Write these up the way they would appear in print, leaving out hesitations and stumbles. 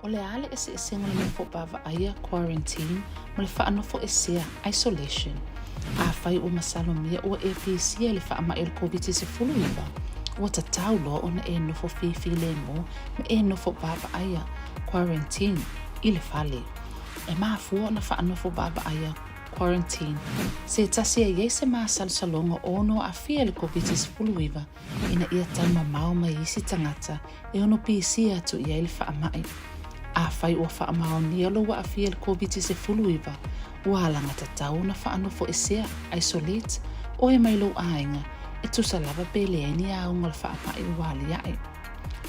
O le ale e senga le fo bava aia quarantine, mo le whaanofo e sea isolation. A whai o masalo mea o APC le whaama el COVID-19 iwa. O ta taulo ona e nofo fifi le mo, me e nofo bava aia quarantine i le whale. E maafua ona whaanofo bava aia quarantine. Se tasi e ye se maa salsalonga ono a fia le COVID-19 iwa, ina ia tama mao mai isi tangata e ono PC atu ia le whaamai. A whai o whaamao ni alo wa a fia le COVID-19 iwa, ua alanga tatau na whaanofo e sea isolate o e mailo ainga e tusa lava pele e ni a unga le whaamai wali ai.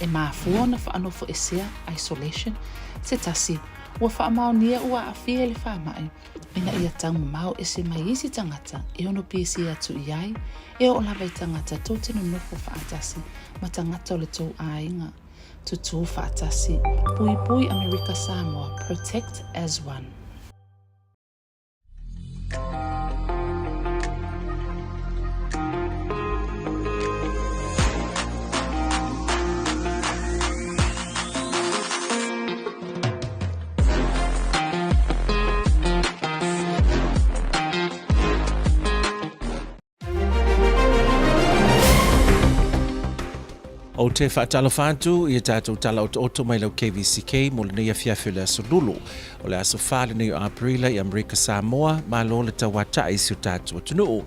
E maafua na whaanofo e sea isolation, se tasi ua whaamao nia ua a fia le whaamai, ina ia tangu mau e se mai isi tangata e ono PC atu iai, e o lava i tangata tau tino nofo whaatasi, ma tangata o le tau ainga. Tutu whaatasi, pui pui America Samoa, protect as one. O te whaatalo whantu i tātou tala o oto mai lau KVCK mo le nei a fiafe le aso lulu. O le aso whale nei o Aprila i Amerika Samoa ma lo le tawata i si o tātou atunuu.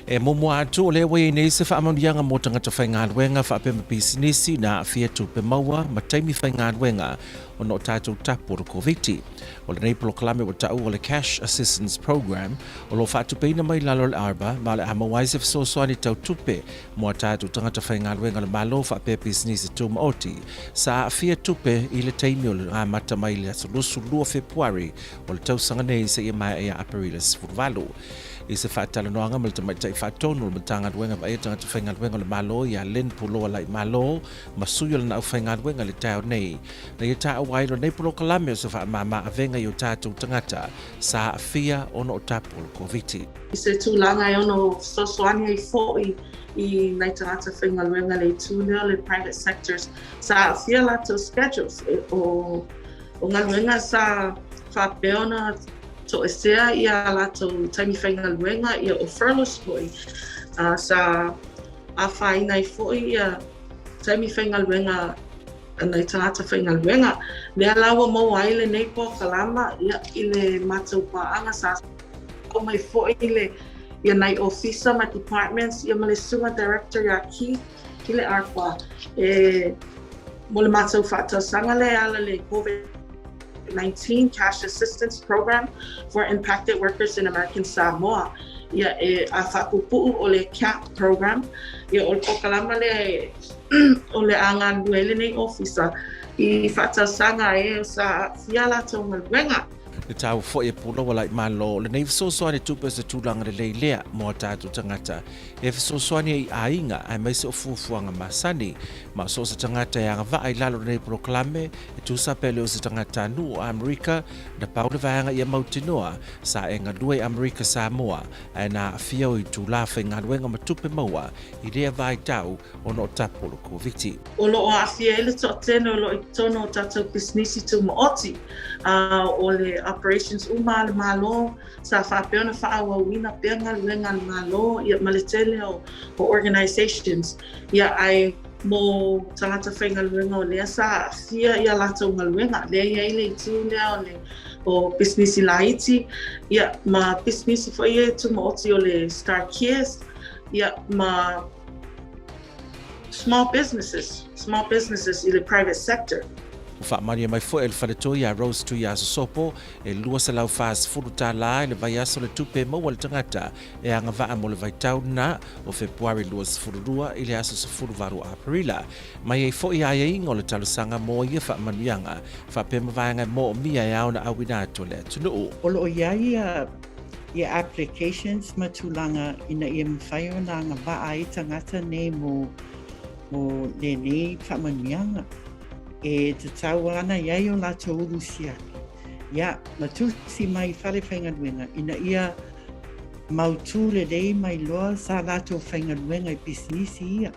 E momo atu o le wei nei se whaamanianga mo tangata whaingaluenga whaapema pisinisi na a fia tupe maua ma taimi whaingaluenga o no tātou tapu o Kvzktv. O le nei proklame o tau o le Cash Assistance Program o lo whaatupeina mai lalo le arba ma le amawaise fisosoani tau tupe mo a tātou tangata whaingaluenga le malo whaapea pisinisi tu maoti sa a fia tupe i le taimi o le mata mai le asolusu lua Februari o le tausanga nei se ia mai ea Aprila sifurvalu. I se whaatalanoanga ma le tamaitai whaatonu le matangaluenga va e tangata whaingaluenga le malo i a len puloa lai malo ma suyo le nau whaingaluenga le tau nei. Na i tau wairo nei pulo kalame o se whaamama avenga i o tātou tangata sa a fia ono o tapu o Kvzktv. I se tūlanga i ono sosoani i fōi i nei tangata whaingaluenga le tūlea le private sectors sa a fia lato schedules o ngaluenga sa whapeona so e sea ia lato taimi whaingaluenga ia o furloughs foi sa a whaina i foi ia taimi whaingaluenga nei tangata whaingaluenga lea lawa mau aile nei po kalama ia i le matau paanga sa o mai foi ia nei officer ma departments ia ma le sunga director ia ki le arpa mo le matau whaatasanga le ala le COVID-19 Cash Assistance Program for Impacted Workers in American Samoa. Ia e a whapupu o le CAP program. Ia o le pokalama le o le anga luele nei officer i whatasanga e sa fiala tau ngaluenga. Le tau fo e pulo wala i malo le nei fisosoani tupe se tūlanga le leilea mo a tātou tangata. E fisosoani i ainga ai mai se o fufuanga masani ma so se tangata e anga vai lalo nei proklame e tusa pele o se tangata nu o Amerika na paule vaanga i a mautinoa sa e ngadue Amerika Samoa e na fia o i tūlafa i ngaluenga ma tupe maua i rea vai tau o no tapu o Kvzktv. O lo o a fia ele to tēno lo i tono tātou businessi tu maoti o le operations uma le malo sa whapeona whaawawina pea ngaluenga le malo ia maletele o organizations ia ai mo tangata whaingaluenga o lea sa fia ia lato ngaluenga lea ia ile i tu lea o le o businessi laiti ia ma businessi fo ia tu maoti o le Star Cares ia ma small businesses i le private sector. Whaamania mai fo e le whaletoi a Rose tu ia sopo e lua sa lau whaas furu tā la le vai aso le tupe maua le tangata e anga vaa mo le vai tau na o Februari lua sa furu rua i le aso sa furu varu Aprila. Mai e fo i aia ingo le talusanga mo ia whaamanuianga whapema vaanga mo o mia e au na awina ato le atunuu. Olo o ia applications matulanga ina ia mwhaio na anga vaa i tangata nei mo le nei whaamanuianga. E te tau ana iai o lato uru siaki. Ia, matusi mai whare whainganuenga, ina ia mautu le rei mai loa sa lato whainganuenga i business ia.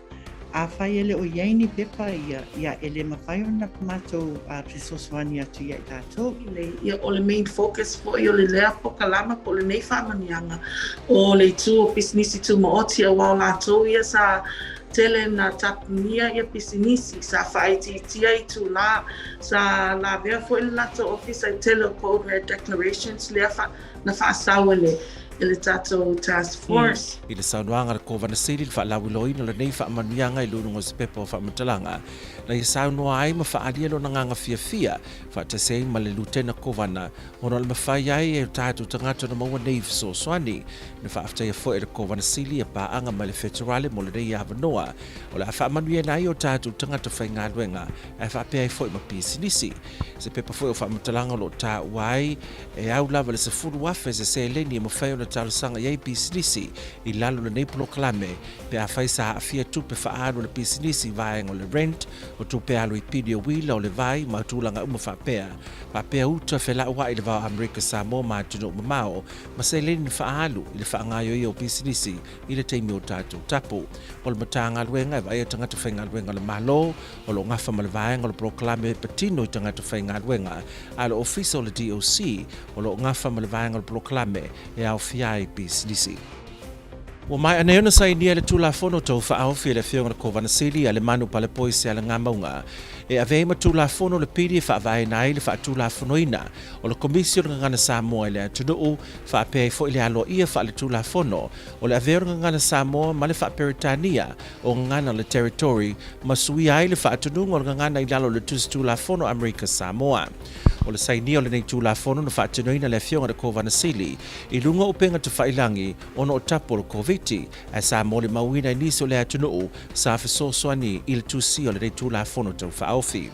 a whai ele o iai ni pepa ia ele mawhai o na mātou a pisosoani atu ia i tātou. Ia o le main focus po i o le lea po kalama po le nei whaamanianga o le tu o pisinisi tu maoti a wao lātou ia sa tele na tapunia ia pisinisi sa whaititia i tu la sa la vea fo i lātou office ai tele o code red declarations lea na whaasawa le tātou task force. I le saunoanga le Kvzktv le whaalawiloi na le nei whaamanuianga i lunungo se pepa o whaamatalanga. Na i saunoa ai ma whaalia lo na nganga fia whaatasei ma le lutena kovana ono le mawhai ai e tātou tangata na maua nei soani na whaaftai a fo e le Kvzktv a paanga ma le federale mo le nei avanoa o le whaamanuia nai o tātou tangata whainga luenga e whaapea ai fo e ma pisinisi. Se pepa fo e o whaamatalanga lo tā wai e au lava le se furu wafe se leni e mawhai o na talusanga iai pisinisi i lalo le nei proklame pe a whai sa afia tupe whaano le pisinisi vaenga o le rent o tupe alo i pidi o wila o le vai ma tūlanga uma whapea uta whela ua i le vau Amerika Samoa ma tino mamao ma se leni whaalu i le whaangaio i o pisinisi i le teimi o tātou tapu. O le matanga luenga e vai a tangata whainga luenga le malo o lo ngafa ma le vaenga o le proklame patino i tangata whainga luenga a le ofisa o le DOC o lo ngafa ma le vaenga o le proklame e au fiai pisinisi. Wa mai ana ona sai ni le tula fono tau whaau fia le whionga na Kvzktv a le manu pale poise a le ngā maunga. E a vei ma tula fono le pidi e whaavai nai le wha tula fono ina o le komisio na ngana Samoa le atunuu whaapea i fo ile alo ia wha le tula fono o le aveo na ngana Samoa ma le wha Peritania o ngana le territory ma sui ai le wha atunuu o le ngana i lalo le tula fono Amerika Samoa. O le saini o le nei tula fono na wha atunuu le whionga na Kvzktv i lunga upenga te whailangi ono o tapo le Kvzktv a sa mo le mauina i nisi o le atunuu sa whesosoani i le tusi o le nei tula fono tau whaofi.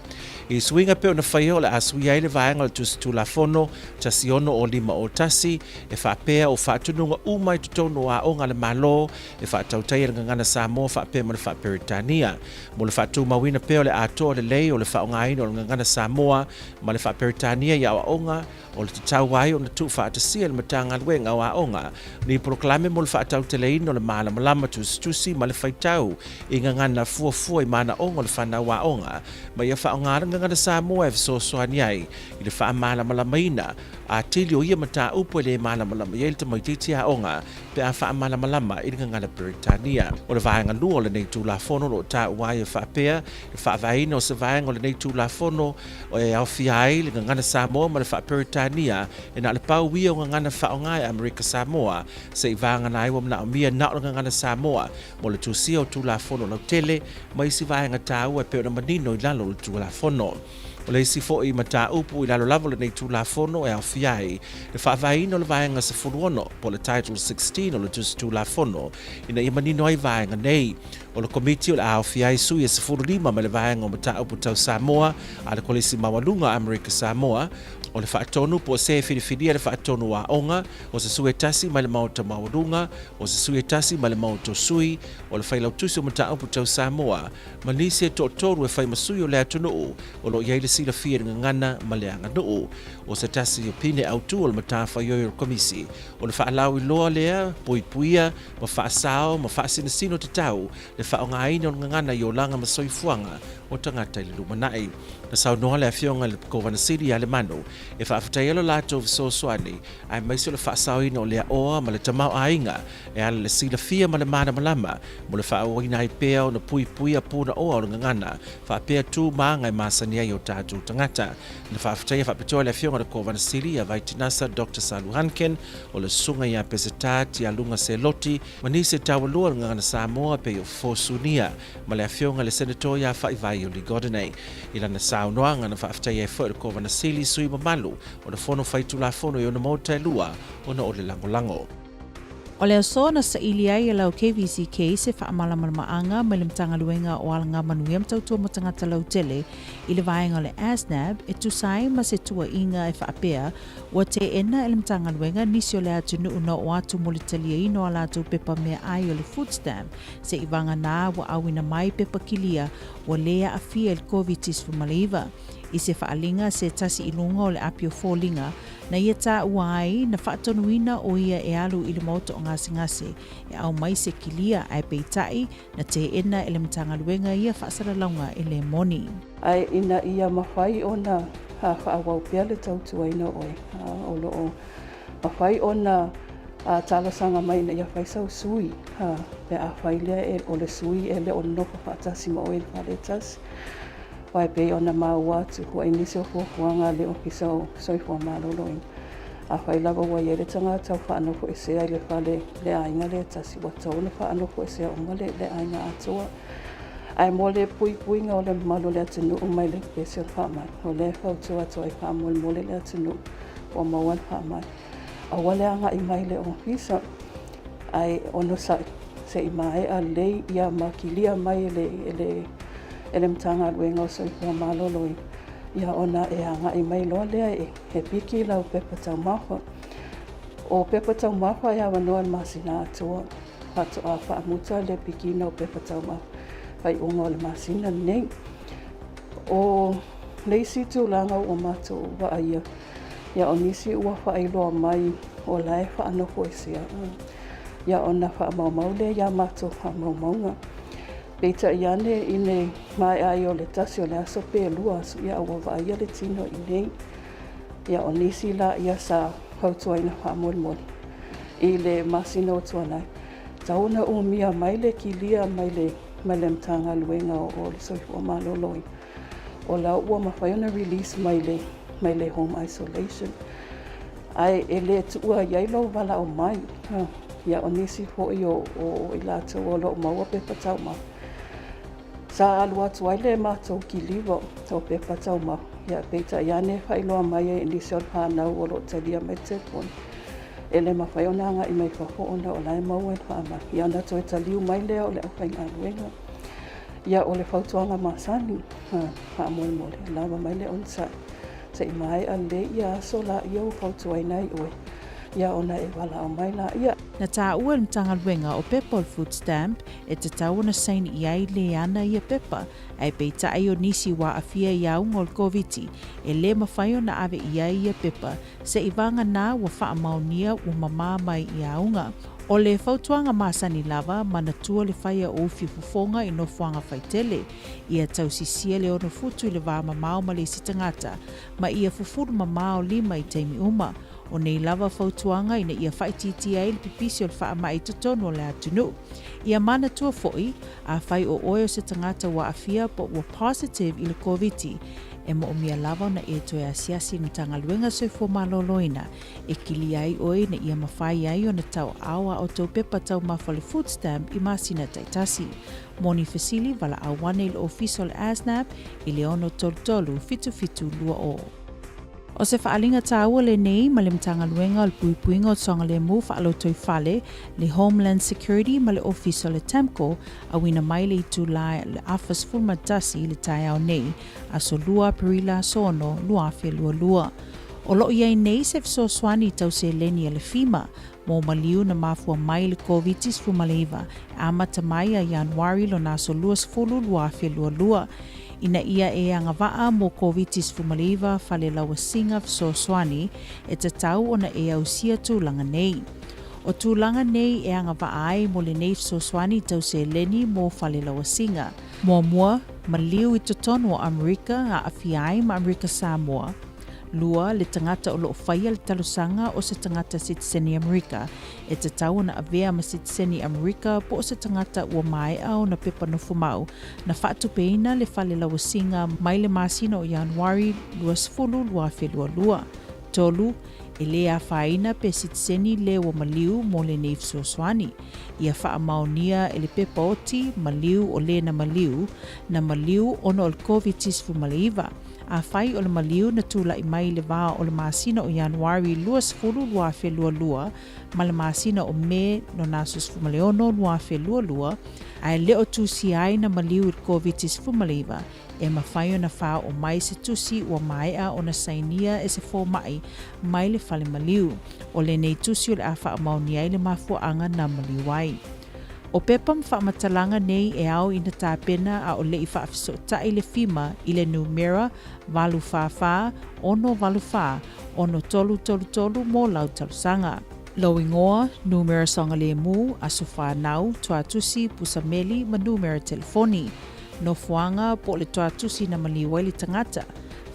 I swinga peo na whaia o le asui ai le vaenga le tusi tula fono tasi ono o 5 o tasi e whaapea o whaatununga umai tutono a onga le malo e whaatautai e ngana Samoa whaapea ma le wha Peritania. Mo le whaatu mawina peo le ato le lei o le whaongaina o le ngana Samoa ma le wha Peritania i awa onga o le tatau ai o na tu whaatasia le matanga luenga o a onga ni proklame mo le whaatau te leino le maala malama tusi ma le whaitau i ngana fuafua i mana onga le whanau a onga ma ia whaongara ngana Samoa e sosoani ai i le wha maala malamaina a tili o ia mata upo le maala malama i le tamaititi a onga pe a wha maala malama i ngana Peritania. O le vaenga lua o le nei tula fono lo ta uai e whaapea e whaavaina o se vaenga o le nei tula fono o e au fiai le ngana Samoa ma le wha Peritania e na le pau wia o ngana whaongai Amerika Samoa se i vanga na iwa mna o mia na o ngana Samoa mo le tusia o tula fono lau tele ma isi vaenga ta ua peo na manino i lalo le tula fono. O le isi fo i mata upu i lalo lavo le nei tula fono e au fiai le whaavaina o le vaenga sa furuono po le title 16 o le tula fono ina i manino ai vaenga nei o le komiti o le au fiai sui e sa furulima ma le vaenga o mata upu tau Samoa a le kolisi mawalunga Amerika Samoa o le whaatonu po se whiriwhiria le whaatonu a onga o se sui tasi ma le mauta mawalunga o se sui tasi ma le mauta sui o le whailau tusi o mata upu tau Samoa ma nisi e toru e whaimasui o le atunuu o lo iai le sila fia ngana ma le anga nuu o se tasi o pine autu o le mata whaioi o komisi o le whaalau i loa lea puipuia ma whaasao ma whaasinasino te tau le whaonga aina o ngana i o langa ma soifuanga o tangata i le lumanai. Na sau noa le awhionga le Kvzktv a le manu e whaafatai alo lātou visosoani ai maisi o le whaasao ina o lea oa ma le tamau ainga e ala le sila fia ma le mana malama mo le whaawina ai pea o na puipuia puna oa o ngana whaapea tū maanga i masani ai o tātou tangata. Na whaafatai a whaapetoa le awhionga le Kvzktv a vaitinasa Dr. Salu Hanken o le sunga i a pesatati a lunga se loti manise tawalua ngana Samoa pe o fosunia ma le awhionga le senator ia whaivai o ligodinei. Ila na saunoanga na whaaftai e fo le Kvzktv sui mamalu o na fono whaitula fono i o na mauta e lua o na o le langolango. O le aso na sa ili ai e lau KVCK se whaamalamalamaanga mai le mtanga luenga o alanga manuia mtautua mo tangata lau tele i le vaenga o le ASNAB e tusai ma se tua inga e whaapea wa te ena e le mtanga luenga nisi o le atunu una o atu mo le talia ino ala atu pepa mea ai o le food stamp se i vanga nā wa awina mai pepa kilia wa lea a fia il COVID-19 malaiva. I se whaalinga se tasi ilunga o le apio fōlinga na ia tā uai na whaatonuina o ia e alu i le mauto o ngase e au mai se kilia ai peitai na te ena e le mtanga luenga ia whaasara launga e le moni. Ai ina ia mawhai o na whaawau pia le tautuaina oe o loo mawhai o na talasanga mai na ia whai sau sui pe a whai lea e o le sui e le o nopo whaatasi ma oe le whaletasi. Wai pe ona maua tu hua inisi o fuafuanga le o kisa o soifua maloloin. A whai lava wai e le tanga tau whaanoko e sea i le whale le ainga le tasi wa tau na whaanoko e sea unga le ainga atua. Ai mo le pui nga o le malo le atinu o mai le pese o whaamai. O le whautua atua i whaamole mole le atinu o mauan whaamai. A wale anga i mai le o kisa ai ono sai se i mai a lei ia makilia mai ele mtanga luenga o soifua maloloi. Ia ona e anga i mai loa lea e piki lau pepa tau mahua. O pepa tau mahua ia wanoa masina atua. Hatu a whaamuta le piki na o pepa tau mahua. Pai unga o le masina nei. O leisi tu langa o mato wa aia. Ia o nisi ua whaailoa mai o lae whaanoko e sea. Ia ona whaamaumau le ia mato whaamaumaunga. Peita iane i nei mai ai o le tasi o le aso pe lua asu ia awa vaia le tino i nei. Ia o nisi la ia sa hautuaina whaamolmoli. I le masina o tuanai. Tauna umia mai le kilia mai le mtanga luenga o le soifua maloloi. O la ua mawhaiona release mai le home isolation. Ai e le tua iailau wala o mai. Ia o nisi hoi o i lata o lo maua pepa tau ma. Sa alu atu ai le mātou ki liwa o pepa tau ma. Ia peita iane whailoa mai e nisi o pānau o lo talia me te poni. E le mawhaiona i mai whahoona o lai mau e whaama. Ia nato e taliu mai lea o le au whainga aluenga. Ia o le whautuanga masani. Whaamoe mole. Lawa mai le onsai. Sa i mai a le ia aso la ia o whautuaina i oe. Ia ona e wala o mai la ia. Na tā ua le mtanga luenga o pepa o food stamp e te tau na saini i ai le ana ia pepa. Ai peita ai o nisi wa afia i au ngol COVID e le mawhaio na ave i ai ia pepa se i vanga nā wa wha maunia o mama mai i aunga. O le whautuanga masani lava mana tua le whaia o whifufonga i no whanga whaitele. Ia tau sisia le ono futu i le wā mamao ma le sitangata ma ia fufuru mamao lima i teimi uma. O nei lava whautuanga ina ia whaititi ai le pipisi o le wha mai tutonu o le atunu. Ia mana tua foi a whai o oe o se tangata wa afia po wa positive i le COVID e mo o mia lava na e toe a siasi na tanga luenga soifua maloloina e kili ai oe na ia mawhai ai o na tau awa o tau pepa tau mafa le food stamp i masina taitasi. Moni Fasili wala awane i le office o le ASNAP i le ono tolu fitu lua o. O se whaalinga tāua le nei ma le mtanga luenga o le puipuinga o songa le mu whaalo toi whale le Homeland Security ma le office o le TAMCO a wina mai le itu lai le afas fulmatasi le tai au nei a so lua perila sono luafia lua. O lo iai nei se fiso swani tau se leni a le FEMA mo maliu na mafua mai le COVID-19 fumaleiva a mata mai a Januari lo na so luas fulu luafia lua. Ina ia e anga waa mo COVID-19 fumaleiva fale lawa singa fiso swani e te tau ona e au sia tūlanga nei. O tūlanga nei e anga waa ai mo le nei fiso swani tau se leni mo fale lawa singa. Mua maliu i totonu o Amerika a afiai ma Amerika Samoa. Lua le tangata o loo whaia le talusanga o se tangata Citizeni Amerika e te tau na avea ma Citizeni Amerika po o se tangata ua mai au na pepa nofu mau na whaatupeina le whale lawasinga mai le masina o Januari lua. Tolu e le a whaina pe Citizeni le wa maliu mo le neifso swani. Ia wha maonia e le pepa oti maliu o le na maliu ono o le COVID-19 fumaleiva. A whai o le maliu na tula i mai le wā o le masina o Januari lua ma le masina o me no nasus fumaleono lua a le o tusi ai na maliu i COVID-19 fumaleiva e ma whai o na wha o mai se tusi ua mai a o na sainia e se fō mai le whale maliu o le nei tusi o le a wha mauni ai le mafua anga na maliu ai. O pepa mwhamatalanga nei e au ina tāpena a o le i whaafiso tai le fima i le numera valu whawha, ono valu wha, ono tolu tolu tolu mō lau talusanga. Lo ingoa, numera songa le mu, asu whanau, tuatusi, pusameli, ma numera telefoni. No fuanga po le tuatusi na maliwa ili tangata.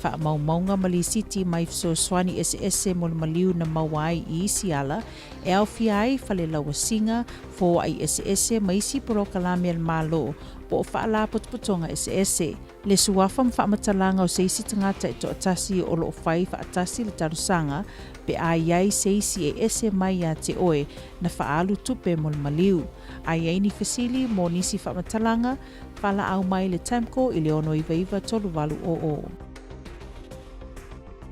Wha maunga mali siti mai fiso swani SS mo le maliu na mawai I isi ala, e au fiai fale lawa singa, fo ai SS mai isi poro kalame al malo, po wha la potpotonga SS. Le suafa mwha matalanga o seisi tangata ito atasi o lo fai wha atasi le tarusanga, pe ai seisi e ese mai a te oe na whaalu tupe mo le maliu. Ai ni fasili mo nisi wha matalanga, whala au mai le tamko I le ono iwa tolu walu o.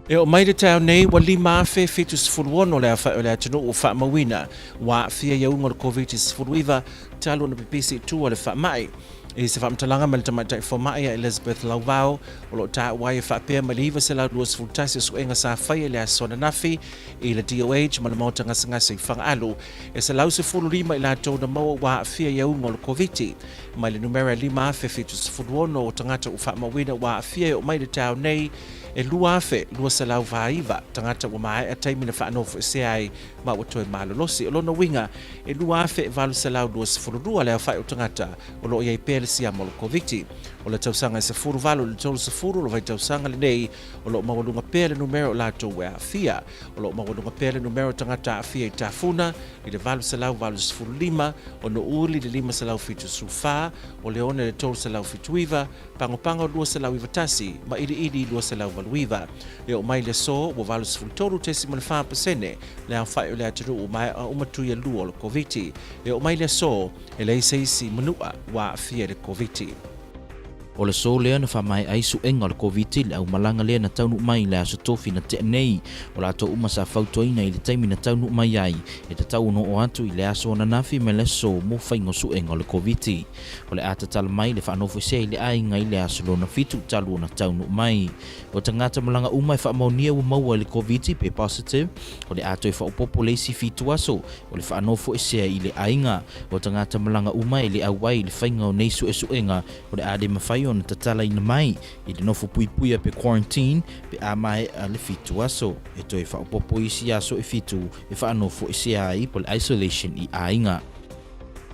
E o mai le tau nei wa lima fe fetus fulwono le afa o le atino o wha mawina wa fia iaunga le COVID-19 talo na pipisi tu o le wha mai. E se whamtalanga ma le tamatai whamai a Elizabeth Lauvao o lo ta wai e whapea ma le hiva se lau duas fultasi su enga sa whai le asona nafi I le DOH ma le mauta ngasa I whanga alu e se lau se fulu rima I la tau na maua wa fia iaunga o le COVID mai le numera lima fe fetus fulwono o tangata o wha mawina wa fia o mai le tau nei e lua afe, lua sa lau vaiva, tangata wa mai a taimi na whaanofo se ai ma watoe malolosi. O lona winga, e lua afe e valu sa lau lua sifururua lea whai o tangata o lo iai pēle si amolo COVID. O le tausanga e sifuru valu le tolu sifuru lo vai tausanga le nei o lo mawalunga pēle numero o lato wea afia. O lo mawalunga pēle numero tangata afia I tafuna, I le valu sa lau valu sifuru lima, o no uli le lima sa lau fitu sufa, o le one le tolu sa lau fitu iwa, pango lua sa lau iwatasi, ma ili lua sa lau valuiva. E o mai le so, o valu sifuru tesi mo le 5% le au whai o le atiru o mai a umatuia lua o le COVID. E o mai le so, e le seisi manua wa afia le COVID. O le so lea na whamai aisu enga le COVID le au malanga lea na taunu mai le aso tofi na te nei o la to uma sa fautoina I le taimi na taunu mai ai e te tau no o atu I le aso na nafi me le so mo whaingo su enga le COVID. O le ata tala mai le whanofo se I le ainga I le aso lo na fitu talu na taunu mai. O tangata malanga uma I whamaunia u maua le COVID pe positive o le ato I whaupopo le si fitu aso o le whanofo se I le ainga. O tangata malanga uma I le awai le whainga o neisu e su enga o le ade mawhai ona tatala ina mai I le nofo puipuia pe quarantine pe a mai a le fitu aso e toi whaopopo isi aso e fitu e whaanofo isi ai po le isolation I ainga.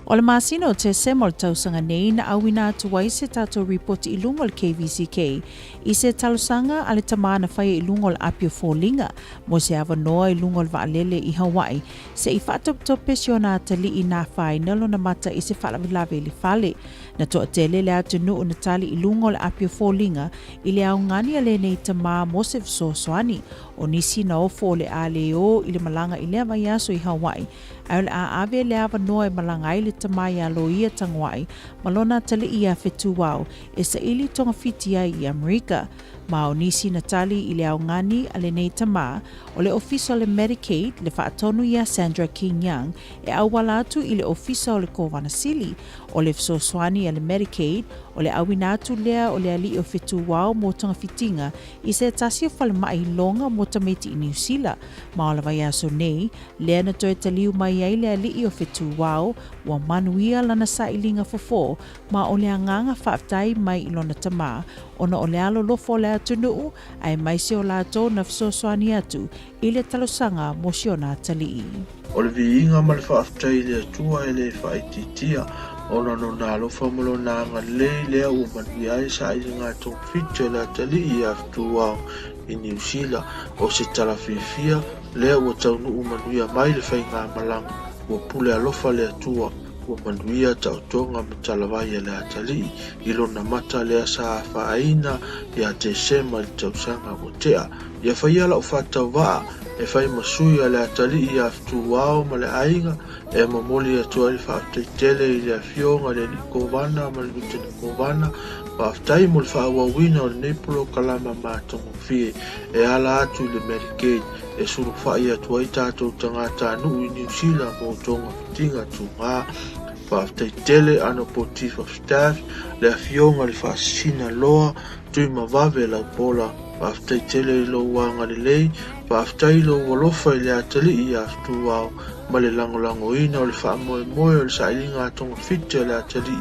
O le masino te sema o le tausanga nei na awina atu wai se tato report I lungo le KVCK I se talusanga a le tamana whai I lungo le apio fōlinga mo se awa noa I lungo le waalele I Hawaii se I whaatoptope siona atali I nā whai nalo na mata I se whaalawilawe le whale na toa tele le atu nuu na tali I lungo le apio fōlinga I le au ngani a le nei tama mo se visosoani o nisi na ofo le a leo I le malanga I lea mai aso I Hawaii au le a ave le awa noa I malanga I le tamai alo ia tangwai malona tali ia fetu wau e sa ili tonga fitia I Amerika ma o nisi na tali I le au ngani a le nei tama o le ofisa le Medicaid le whaatonu ia Sandra King Young e au walatu I le ofisa o le Kovanasili o le fisoswani a le Medicaid o le awinatu lea o le ali o fetu wau mo tonga fitinga I se tasi o whale mai longa mo tameti I New Zealand ma o la vai aso nei lea na toe taliu mai ai le ali o fetu wau wa manuia lana sa ilinga fofo ma o le anganga whaftai mai I lona tama ona o le alo lofo le atu nuu ai mai se o lato na fisoswani atu I le talosanga mo siona talii. O le viinga ma le whaftai le atua e le whaititia ona no na alofa molo na ngalei lea ua manui ai sa ili ngā tōng fitu le talii aftu wau I New Zealand o se talawhiwhia lea ua taunu manui mai le whai ngā malanga ua pule alofa le atua ua manuia tautonga ma talawai le atali I lona mata lea sa whaaina ia te sema le tausanga o tea ia whai ala o whatau waa e whai masui le atali I aftu wao ma le ainga e mamoli atua I whaaftai tele I le afionga le nikovana ma le lute nikovana whaaftai mo le whaawawina o le nepolo kalama mātongo fie e ala atu le Medicaid e suru whai atua I tātou tangata anu I New Zealand mo tonga fitinga tu ngā whaaftai tele ano po chief of staff le afionga le whaasina loa tui mawave lau pola whaaftai tele I lo wanga le lei whaaftai lo walofa I le atali I aftu wao ma le langolangoina o le whaamoemoe o le sailinga tonga whita le atali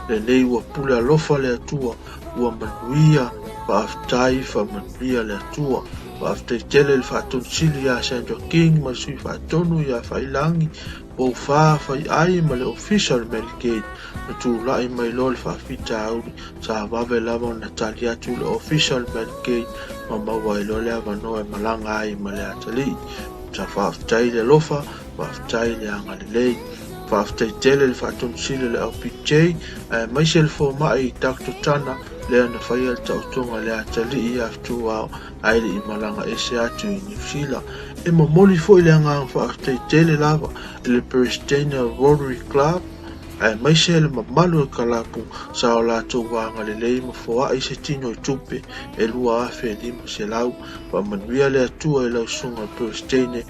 le nei ua pule alofa le atua ua manuia whaaftai whamanuia le atua whaaftai tele le whaatonsili a Sandra King ma sui whaatonu ia whailangi o whai ai ma le official Medicaid na tūlai mai lo le whaafita auri sa wawe lava na tali atu le official Medicaid ma maua ilo le avanoa e malanga ai ma le atali sa whaaftai le lofa whaaftai le angalelei whaaftai tele le whaatonsili le LPJ mai se le fōmai Dr. Tana le ana whaia le tautonga le atali i aftu au aile i malanga ese atu i New Zealand e mamoli fo i le anga whaaftai tele lava le Pristania Rotary Club mai se le mamalu e kalapu sa o lātou wanga le lei ma fōa i se tino i tupe e lua afe lima se lau wa manuia le atua i lau sunga Pristania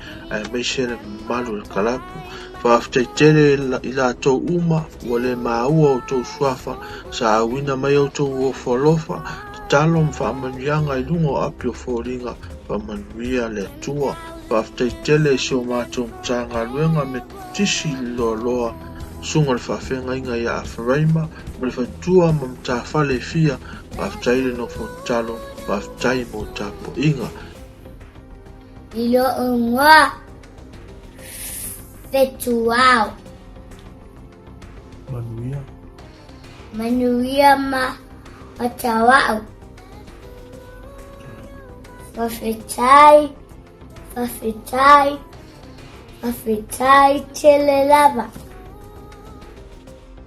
mai se le mamalu e kalapu whaaftai tele i lātou uma ua le maua o tau swafa sa awina mai o tau o whalofa talo mwhaamanuianga i lungo api o fōringa whamanuia le atua whaaftai tele i seo mātou mtanga luenga me tisi loa sunga le whaafenga inga i a Afaraima ma le whaitua ma mtawhale fia whaaftai le no whautalo whaaftai mo tapo inga Ilo unwa Fetuau Manuia ma Atawau Wafetai tele lava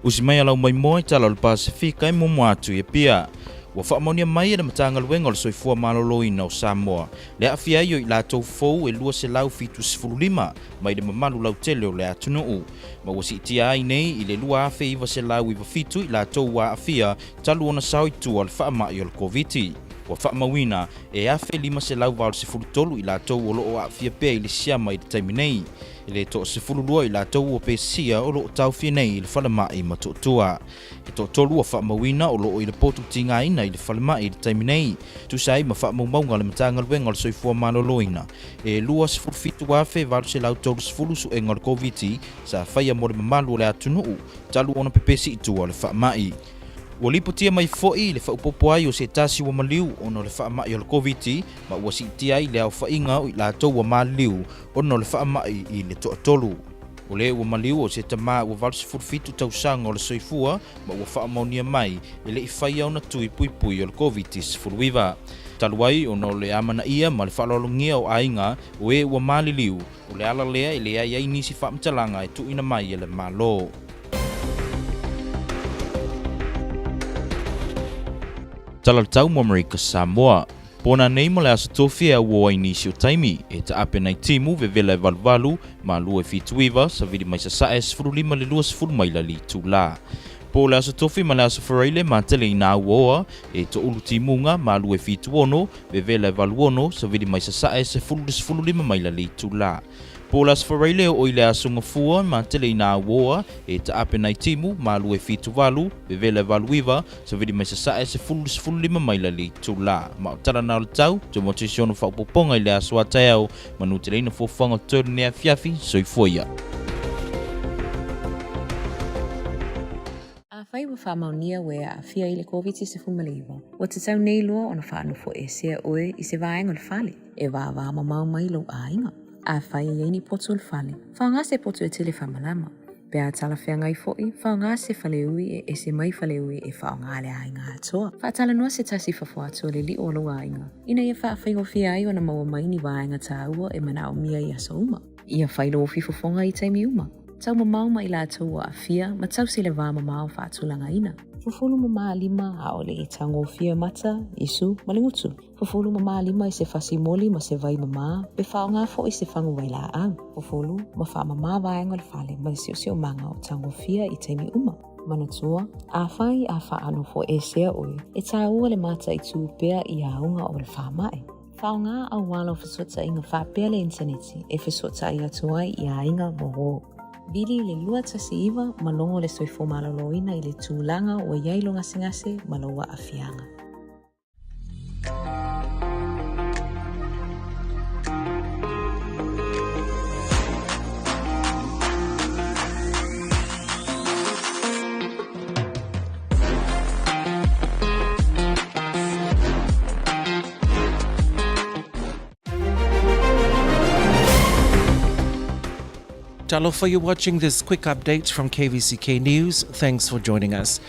Usi mai alau mai moe tala o le Pasifika e momo atu e pia. Ua whaamaonia mai e na matanga luenga o le soifua maloloina o Samoa. Le awhia i o i lātou fou e lua se lau fitu sifurulima mai le mamalu lau tele o le atunuu. Ma ua si itia ai nei i le lua afe iwa se lau iwa fitu i lātou wa awhia talu ona sao i tua le whaamai o le COVID-19. Ua whaamawina e afe lima se lau vau sifurutolu i lātou o loo awhia pia i le siama i le taiminei. I le to sifurulua i lātou o pesia o loo tauwhia nei i le whalamai ma totua. E to tolu o whaamawina o loo i le potu tinga ina i le whalamai i le taiminei. Tusai ma whaamaunga le matanga luenga le soifua maloloina. E lua sifurfitu afe vau se lau tolu sifuru su enga le COVID-19 sa whaia mo le mamalu o le atunuu talu ona pepesi i tua le whaamai. Ua lipotia mai fo'i le whaupopo ai o se tasi wa maliu ono le whaamai o le COVID ma ua si itia ai le au whainga o i lātou wa maliu ono le whaamai i le toa tolu. O le ua maliu o se tama ua valsi furfitu tausanga o le soifua ma ua whaamaunia mai e le i whaia ona tui pui o le COVID sifuruiva. Taluai ono le amana ia ma le whaalolongia o ainga o e ua maliliu o le ala lea i le ai nisi whaamtalanga e tuina mai e le malo. Tala tau mo Amerika Samoa. Pona nei mo le aso tofi e ua inisi o taimi e ta ape nai timu vevela e valvalu ma lua e fituiva sa vidi mai sa sae sifurulima le lua sifuru mai la li tula. Po le aso tofi ma le aso wharaile ma tele ina uoa e to ulu timunga ma lua e fituono vevela e valuono sa vidi mai sa sae sifurulima mai la li tula. Po le aso wharaile o i le aso ngafua ma tele ina uoa e ta ape nai timu ma lua e fituvalu vevela e valuiva sa vidi mai sa sae sifurulima mai la li tula. Ma o tala na o le tau, to mo tisiono whaupoponga i le aso atayao manu te leina fofanga tōru nea fiafi soifoia. Whai wa whaamaunia wea a whia i le COVID-19 se fumaliwa. Wa te tau nei loa o na whaanufo e sea oe i se vaenga le whale. E wā mamau mai lau a inga. A whai e ini potu le whale. Whaanga se potu e tele whamalama. Pea tala whea ngai fhoi, whaanga se whale ui e se mai whale ui e whaanga le a inga atoa. Whaatala noa se tasi whafua atoa le li o lau a inga. Ina ia whaawhaigo whia ai o na maua mai ni vaenga tā ua e mana o mia i aso uma. Ia whailo o fifofonga i taimi uma. Tau mamau ma ila tau a fia, ma tau sile vā mamau whaatulanga ina. Fufulu mama lima a ole i tango fia mata, isu, malingutu. Fufulu mama lima i se fasi moli ma se vai mama, pe whao ngā fo i se whangu waila au. Fufulu ma wha mama vaenga le whale ma sio manga o tango fia i taimi uma. Manatua, a whai a wha anu fo e sea oi, e tā ua le mata i tū pēr i aunga o le wha mai. Whao ngā au wala o fesota inga wha pēr le interneti, e fesota i atuai i a inga moho. Bili le lua tasi iwa malongo le soifo maloloina i le tūlanga o iailo ngase maloa a fianga. Talofa, you're watching this quick update from KVCK News. Thanks for joining us.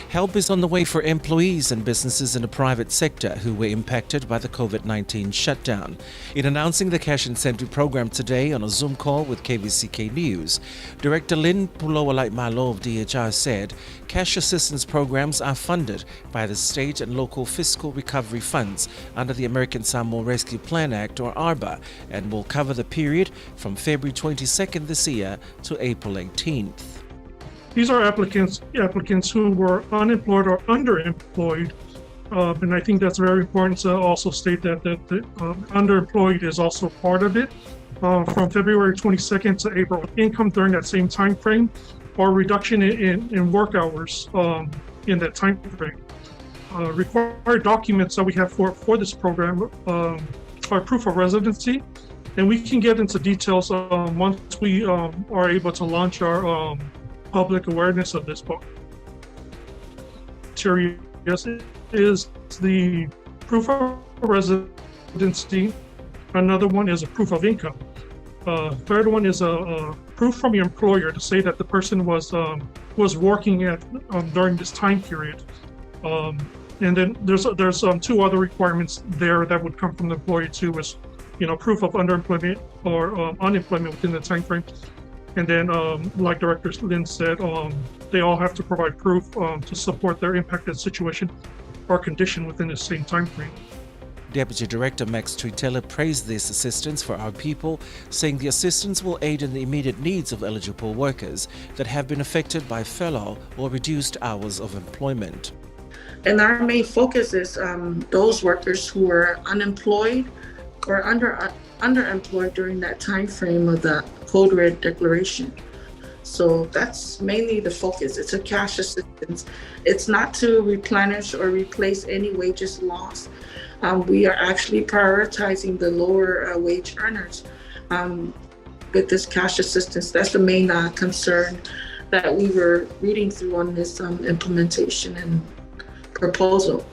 Help is on the way for employees and businesses in the private sector who were impacted by the COVID-19 shutdown. In announcing the cash incentive program today on a Zoom call with KVCK News, Director Lynn Pulowalai-Malo of DHR said cash assistance programs are funded by the state and local fiscal recovery funds under the American Samoa Rescue Plan Act, or ARBA, and will cover the period from February 22nd this year to April 18th. These are applicants who were unemployed or underemployed, and I think that's very important to also state that the underemployed is also part of it. From February 22nd to April, income during that same time frame, or reduction in work hours in that time frame. Required documents that we have for this program are proof of residency, and we can get into details once we are able to launch our public awareness of this book. Yes, is the proof of residency. Another one is a proof of income. Third one is a proof from your employer to say that the person was working during this time period. And then there's two other requirements there that would come from the employer too, is proof of underemployment or unemployment within the time frame. And then, like Director Lynn said, they all have to provide proof to support their impacted situation or condition within the same time frame. Deputy Director Max Tuitela praised this assistance for our people, saying the assistance will aid in the immediate needs of eligible workers that have been affected by furlough or reduced hours of employment. And our main focus is those workers who are unemployed or underemployed during that time frame of the Code Red Declaration. So that's mainly the focus. It's a cash assistance. It's not to replenish or replace any wages lost. We are actually prioritizing the lower wage earners with this cash assistance. That's the main concern that we were reading through on this implementation and proposal.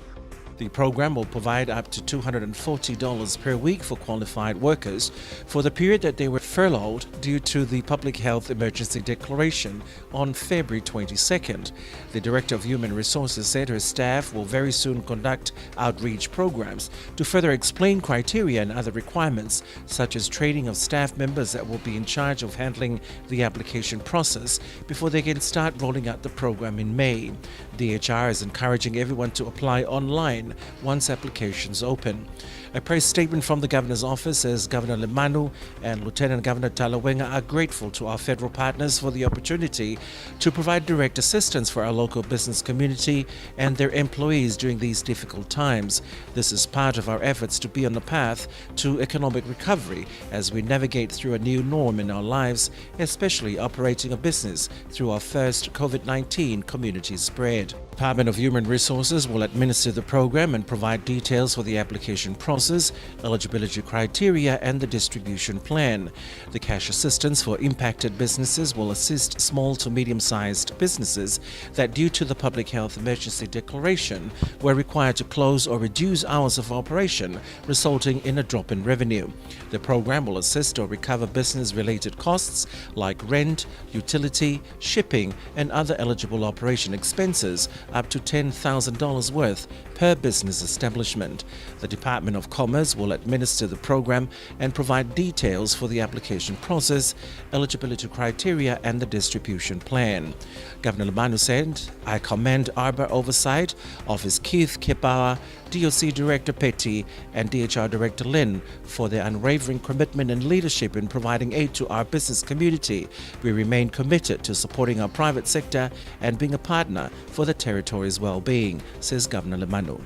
The program will provide up to $240 per week for qualified workers for the period that they were furloughed due to the Public Health Emergency Declaration on February 22nd. The Director of Human Resources said her staff will very soon conduct outreach programs to further explain criteria and other requirements, such as training of staff members that will be in charge of handling the application process before they can start rolling out the program in May. DHR is encouraging everyone to apply online once applications open. A press statement from the Governor's office says Governor Lemanu and Lieutenant Governor Talawenga are grateful to our federal partners for the opportunity to provide direct assistance for our local business community and their employees during these difficult times. This is part of our efforts to be on the path to economic recovery as we navigate through a new norm in our lives, especially operating a business through our first COVID-19 community spread. Department of Human Resources will administer the program and provide details for the application process, eligibility criteria, and the distribution plan. The cash assistance for impacted businesses will assist small to medium-sized businesses that, due to the Public Health Emergency Declaration, were required to close or reduce hours of operation, resulting in a drop in revenue. The program will assist or recover business-related costs like rent, utility, shipping, and other eligible operation expenses up to $10,000 worth per business establishment. The Department of Commerce will administer the program and provide details for the application process, eligibility criteria, and the distribution plan. Governor Lemanu said, "I commend ARBA oversight of his Keith Kipawa, DOC Director Petty, and DHR Director Lynn for their unwavering commitment and leadership in providing aid to our business community. We remain committed to supporting our private sector and being a partner for the territory's well-being," says Governor Lemanu.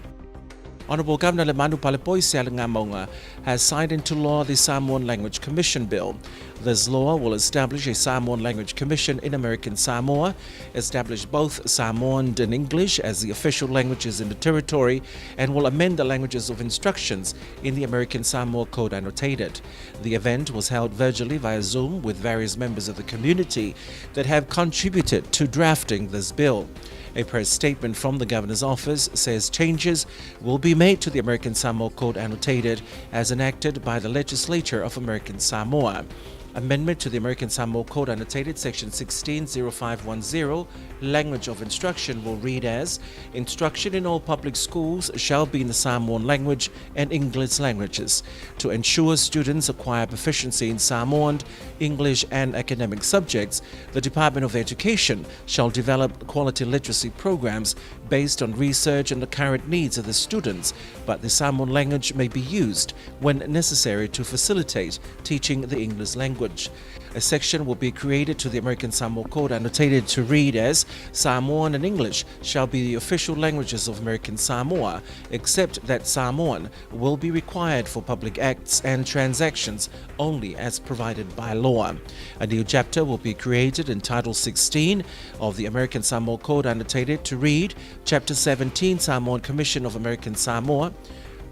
Honourable Governor Lemanu Palepoisia Ngamonga has signed into law the Samoan Language Commission Bill. This law will establish a Samoan Language Commission in American Samoa, establish both Samoan and English as the official languages in the territory, and will amend the languages of instructions in the American Samoa Code Annotated. The event was held virtually via Zoom with various members of the community that have contributed to drafting this bill. A press statement from the Governor's office says changes will be made to the American Samoa Code Annotated as enacted by the Legislature of American Samoa. Amendment to the American Samoa Code annotated section 160510, language of instruction will read as, instruction in all public schools shall be in the Samoan language and English languages. To ensure students acquire proficiency in Samoan, English and academic subjects, the Department of Education shall develop quality literacy programs based on research and the current needs of the students, but the Samoan language may be used when necessary to facilitate teaching the English language. A section will be created to the American Samoa Code annotated to read as, Samoan and English shall be the official languages of American Samoa, except that Samoan will be required for public acts and transactions only as provided by law. A new chapter will be created in Title 16 of the American Samoa Code annotated to read, Chapter 17 Samoan Commission of American Samoa,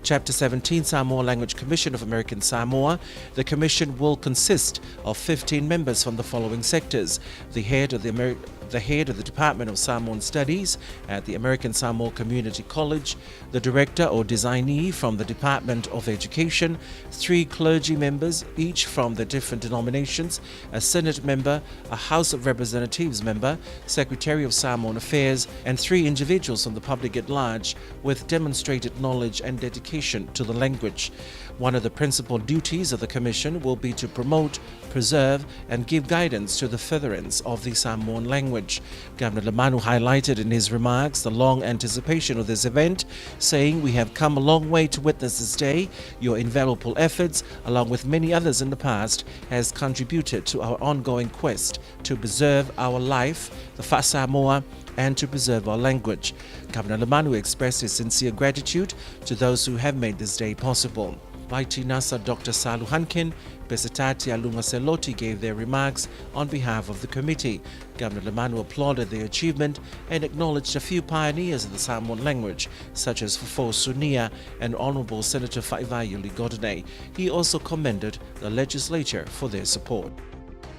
Chapter 17 Samoa Language Commission of American Samoa. The commission will consist of 15 members from the following sectors: the head of the Department of Samoan Studies at the American Samoa Community College, the director or designee from the Department of Education, 3 clergy members, each from the different denominations, a Senate member, a House of Representatives member, Secretary of Samoan Affairs, and 3 individuals from the public at large with demonstrated knowledge and dedication to the language. One of the principal duties of the Commission will be to promote, preserve, and give guidance to the furtherance of the Samoan language. Governor Lamanu highlighted in his remarks the long anticipation of this event, saying, "We have come a long way to witness this day. Your invaluable efforts, along with many others in the past, has contributed to our ongoing quest to preserve our life, the Fa Samoa, and to preserve our language." Governor Lamanu expressed his sincere gratitude to those who have made this day possible. Vaiti Nasa Dr. Salu Hankin, Pesatati Alunga Seloti gave their remarks on behalf of the committee. Governor Lamanu applauded their achievement and acknowledged a few pioneers of the Samoan language, such as Fofo Sunia and Honourable Senator Faivayuli Godane. He also commended the legislature for their support.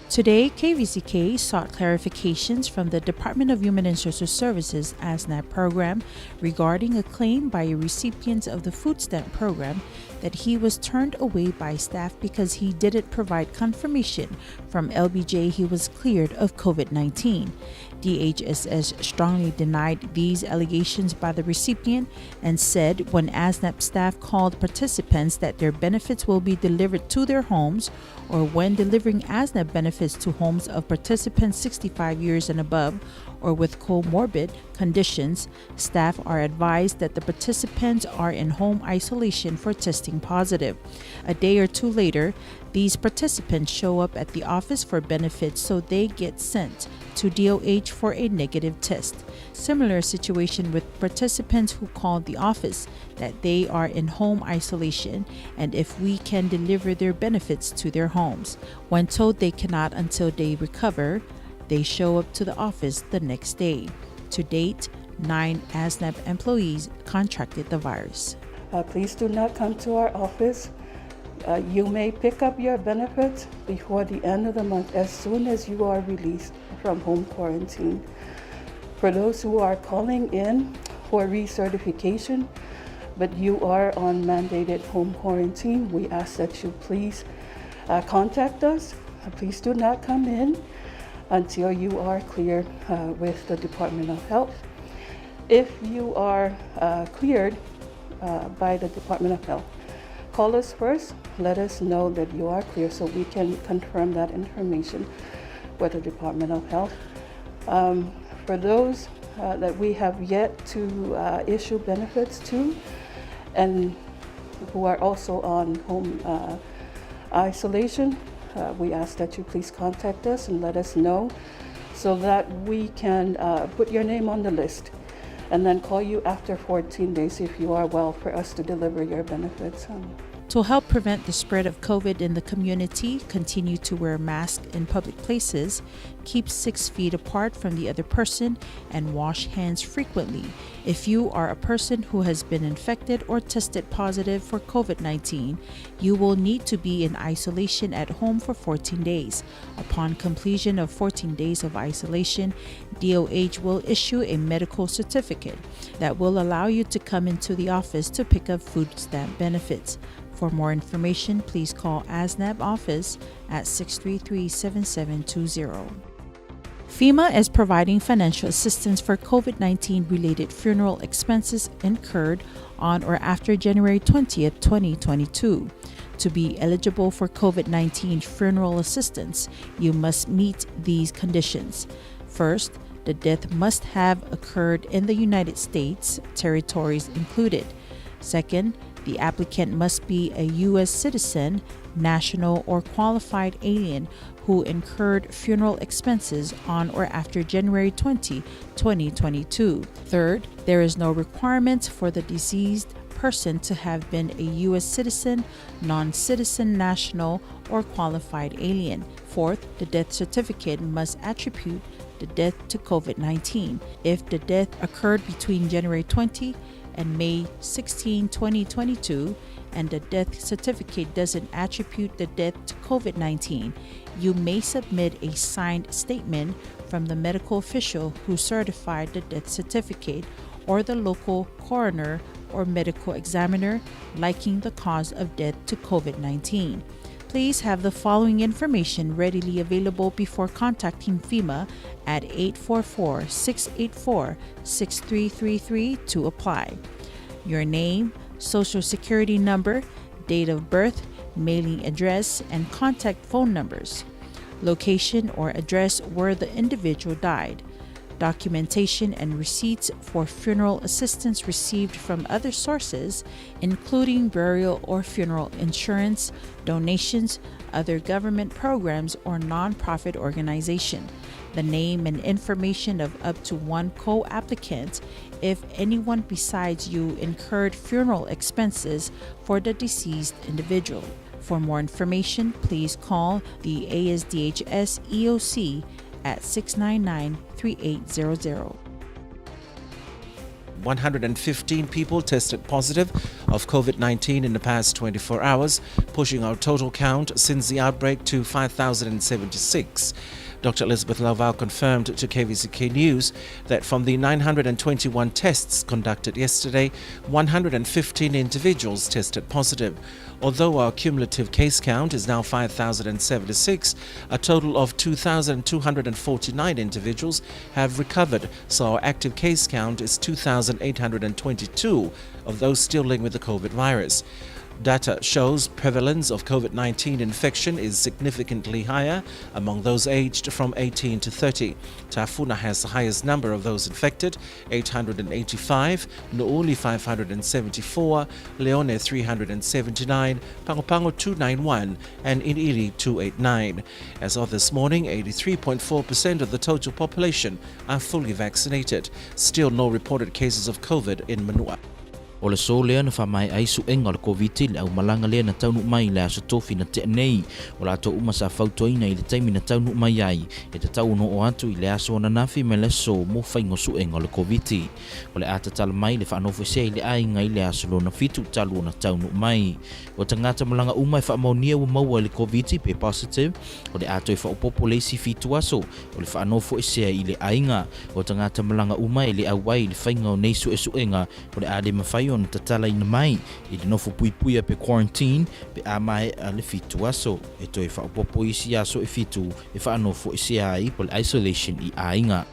Today, KVCK sought clarifications from the Department of Human and Social Services ASNAP program regarding a claim by a recipient of the food stamp program that he was turned away by staff because he didn't provide confirmation from LBJ he was cleared of COVID-19. DHSS strongly denied these allegations by the recipient and said when ASNAP staff called participants that their benefits will be delivered to their homes, or when delivering ASNAP benefits to homes of participants 65 years and above or with comorbid conditions, staff are advised that the participants are in home isolation for testing positive. A day or two later, these participants show up at the office for benefits, so they get sent to DOH for a negative test. Similar situation with participants who called the office that they are in home isolation and if we can deliver their benefits to their homes. When told they cannot until they recover, they show up to the office the next day. To date, 9 ASNAP employees contracted the virus. Please do not come to our office. You may pick up your benefits before the end of the month as soon as you are released from home quarantine. For those who are calling in for recertification, but you are on mandated home quarantine, we ask that you please contact us. Please do not come in until you are cleared with the Department of Health. If you are cleared by the Department of Health, call us first, let us know that you are clear so we can confirm that information with the Department of Health. For those that we have yet to issue benefits to and who are also on home isolation, we ask that you please contact us and let us know so that we can put your name on the list and then call you after 14 days if you are well for us to deliver your benefits. To help prevent the spread of COVID in the community, continue to wear masks in public places, keep 6 feet apart from the other person, and wash hands frequently. If you are a person who has been infected or tested positive for COVID-19, you will need to be in isolation at home for 14 days. Upon completion of 14 days of isolation, DOH will issue a medical certificate that will allow you to come into the office to pick up food stamp benefits. For more information, please call ASNAB office at 633-7720. FEMA is providing financial assistance for COVID-19 related funeral expenses incurred on or after January 20th, 2022. To be eligible for COVID-19 funeral assistance, you must meet these conditions. First, the death must have occurred in the United States, territories included. Second, the applicant must be a U.S. citizen, national, or qualified alien who incurred funeral expenses on or after January 20, 2022. Third, there is no requirement for the deceased person to have been a U.S. citizen, non-citizen, national, or qualified alien. Fourth, the death certificate must attribute the death to COVID-19. If the death occurred between January 20 and May 16, 2022, and the death certificate doesn't attribute the death to COVID-19, you may submit a signed statement from the medical official who certified the death certificate or the local coroner or medical examiner liking the cause of death to COVID-19. Please have the following information readily available before contacting FEMA at 844-684-6333 to apply. Your name, social security number, date of birth, mailing address, and contact phone numbers. Location or address where the individual died. Documentation and receipts for funeral assistance received from other sources, including burial or funeral insurance, donations, other government programs, or nonprofit organization. The name and information of up to one co-applicant if anyone besides you incurred funeral expenses for the deceased individual. For more information, please call the ASDHS EOC at 699-3800. 115 people tested positive of COVID-19 in the past 24 hours, pushing our total count since the outbreak to 5,076. Dr. Elizabeth Laval confirmed to KVCK News that from the 921 tests conducted yesterday, 115 individuals tested positive. Although our cumulative case count is now 5,076, a total of 2,249 individuals have recovered, so our active case count is 2,822 of those still linked with the COVID virus. Data shows prevalence of COVID-19 infection is significantly higher among those aged from 18 to 30. Tafuna has the highest number of those infected, 885, Nuuli 574, Leone 379, Pangopango 291, and Inili 289. As of this morning, 83.4% of the total population are fully vaccinated. Still no reported cases of COVID in Manua. O le so lea na whamai ai suenga le COVID au malanga lea na taunu mai le aso tofi na te nei o la to uma sa fautoina i le taimi na taunu mai ai e te tau no o atu i le aso na nafi me le so mo whaingo suenga le COVID. O le ata tala mai le whanofo se i le ainga i le aso lo na fitu talu na taunu mai. O tangata malanga uma i whamaunia wa maua le COVID pe positive o le ato i whaupopo le si fitu aso o le whanofo se i le ainga. O tangata malanga uma i le awai le whainga o nei suenga o le ade mawhai on tatala ina mai i le nofo puipuia pe quarantine pe a mai a le fitu aso e toi whaopopo isi aso e fitu e whaanofo isi ai pol isolation i ainga.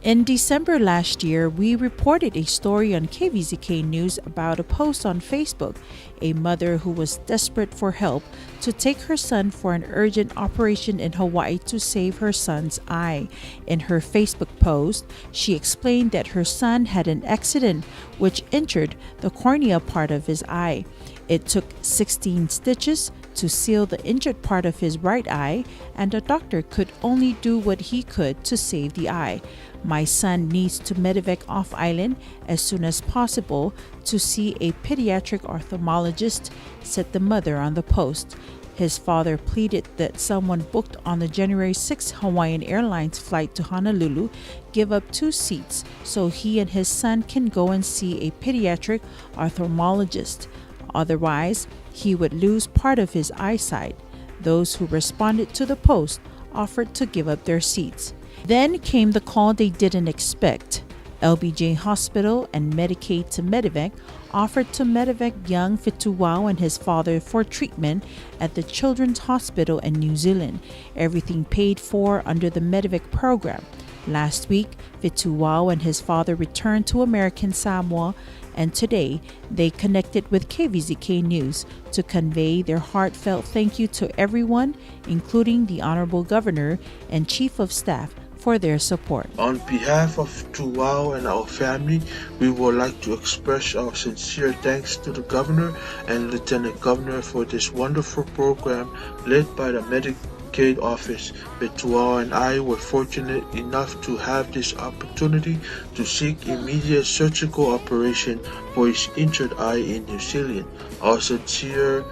In December last year, we reported a story on KVZK News about a post on Facebook, a mother who was desperate for help to take her son for an urgent operation in Hawaii to save her son's eye. In her Facebook post, she explained that her son had an accident which injured the cornea part of his eye. It took 16 stitches to seal the injured part of his right eye, and the doctor could only do what he could to save the eye. My son needs to medevac off island as soon as possible to see a pediatric ophthalmologist, said the mother on the post. His father pleaded that someone booked on the January 6 Hawaiian Airlines flight to Honolulu give up 2 seats so he and his son can go and see a pediatric ophthalmologist. Otherwise, he would lose part of his eyesight. Those who responded to the post offered to give up their seats. Then came the call they didn't expect. LBJ Hospital and Medicaid to Medevac offered to Medevac young Fituau and his father for treatment at the Children's Hospital in New Zealand, everything paid for under the Medevac program. Last week, Fituau and his father returned to American Samoa, and today they connected with KVZK News to convey their heartfelt thank you to everyone, including the Honorable Governor and Chief of Staff, for their support. On behalf of Tuau and our family, we would like to express our sincere thanks to the Governor and Lieutenant Governor for this wonderful program led by the Medicaid Office. Tuau and I were fortunate enough to have this opportunity to seek immediate surgical operation for his injured eye in New Zealand. Our sincere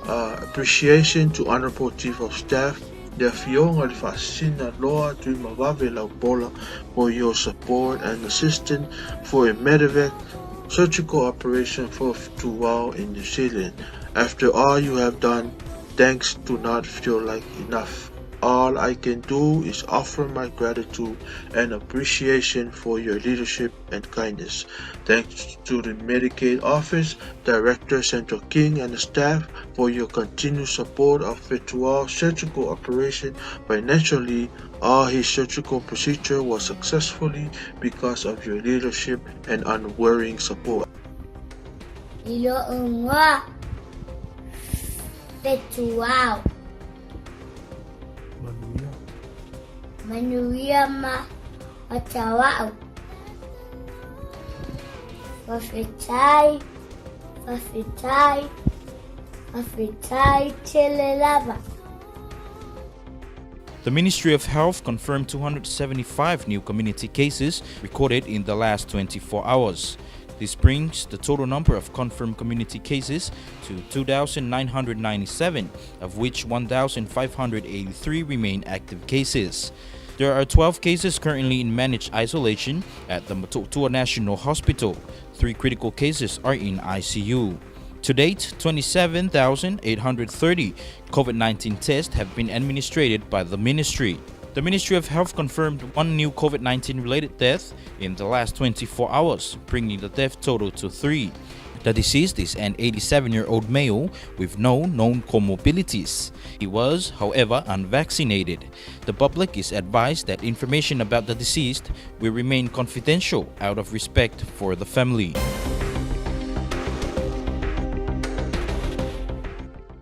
appreciation to Honorable Chief of Staff, Le Fionga le Fasina Loa Tui Mawave Laupola, for your support and assistance for a medevac surgical operation for Tuau in New Zealand. After all you have done, thanks do not feel like enough. All I can do is offer my gratitude and appreciation for your leadership and kindness. Thanks to the Medicaid Office, Director Central King and the staff for your continued support of Fituau's surgical operation. Financially, all his surgical procedure was successfully because of your leadership and unwavering support. Fituau. Manuia ma atawau. Fafitai telelava. The Ministry of Health confirmed 275 new community cases recorded in the last 24 hours. This brings the total number of confirmed community cases to 2,997, of which 1,583 remain active cases. There are 12 cases currently in managed isolation at the Matutua National Hospital. 3 critical cases are in ICU. To date, 27,830 COVID-19 tests have been administered by the ministry. The Ministry of Health confirmed 1 new COVID-19 related death in the last 24 hours, bringing the death total to 3. The deceased is an 87-year-old male with no known comorbidities. He was, however, unvaccinated. The public is advised that information about the deceased will remain confidential out of respect for the family.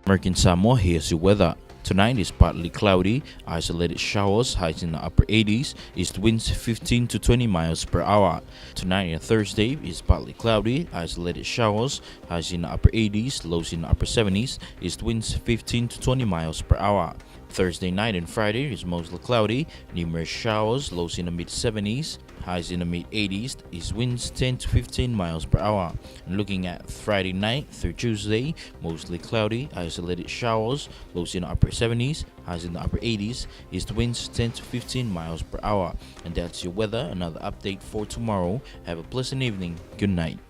American Samoa, here's your weather. Tonight is partly cloudy, isolated showers, highs in the upper 80s, east winds 15 to 20 miles per hour. Tonight and Thursday is partly cloudy, isolated showers, highs in the upper 80s, lows in the upper 70s, east winds 15 to 20 miles per hour. Thursday night and Friday is mostly cloudy, numerous showers, lows in the mid 70s, highs in the mid 80s, east winds 10 to 15 miles per hour. And looking at Friday night through Tuesday, mostly cloudy, isolated showers, lows in the upper 70s, highs in the upper 80s, east winds 10 to 15 miles per hour. And that's your weather. Another update for tomorrow. Have a pleasant evening. Good night.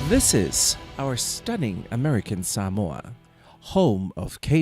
This is our stunning American Samoa, home of KV.